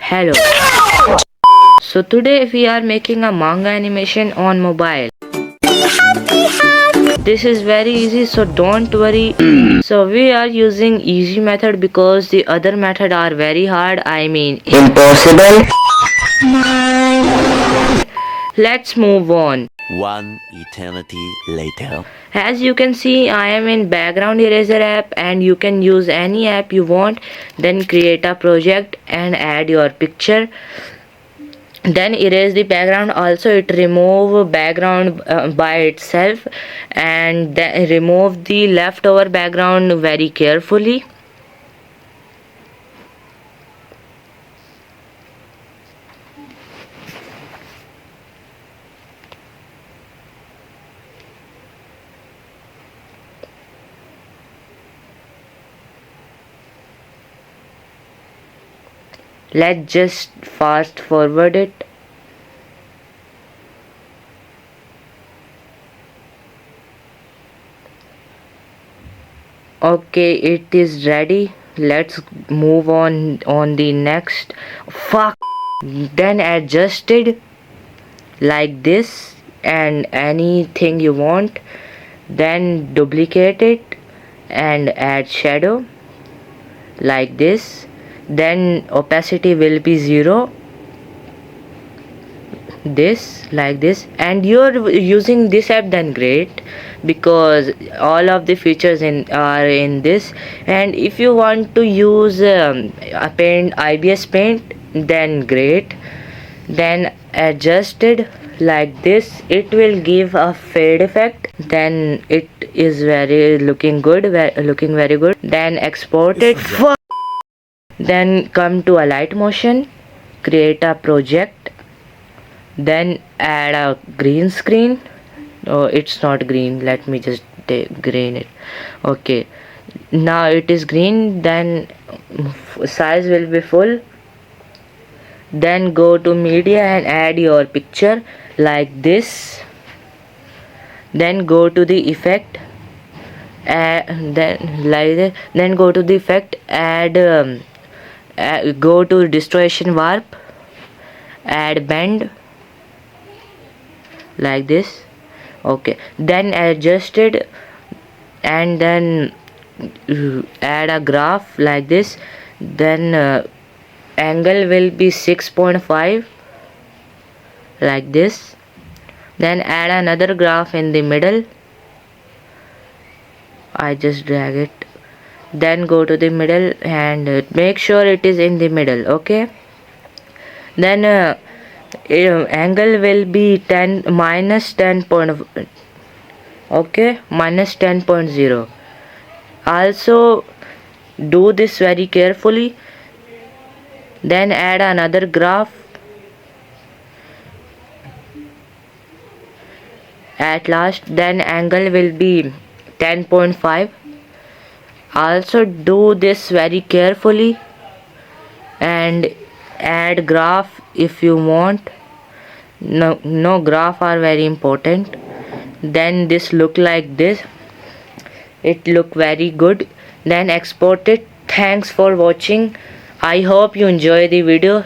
Hello. So today we are making a manga animation on mobile. This is very easy, so don't worry. So we are using easy method because the other method are very hard, I mean impossible. Let's move on. One eternity later. As you can see, I am in background eraser app and you can use any app you want. Then create a project and add your picture. Then erase the background. Also it remove background by itself, and then remove the leftover background very carefully. Let's just fast forward it. Okay, it is ready. Let's move on the next. Fuck. Then adjust it like this and anything you want. Then duplicate it and add shadow like this. Then opacity will be 0, this like this, and you're using this app, then great, because all of the features are in this. And if you want to use a paint, IBS paint, then great. Then adjusted like this, it will give a fade effect. Then it is looking very good. Then export it. Then come to Alight motion, create a project, then add a green screen. Oh, it's not green, let me just green it. Okay, now it is green. Then size will be full. Then go to media and add your picture like this. Then go to the effect, then go to the effect, add go to distortion warp, add bend like this. Okay, then adjust it, and then add a graph like this. Then angle will be 6.5 like this. Then add another graph in the middle. I just drag it. Then go to the middle and make sure it is in the middle. Okay, then angle will be 10 minus 10 point, okay, minus 10.0. also do this very carefully. Then add another graph at last. Then angle will be 10.5. also do this very carefully and add graph if you want. No graph are very important. Then this look like this, it look very good. Then export it. Thanks for watching. I hope you enjoy the video.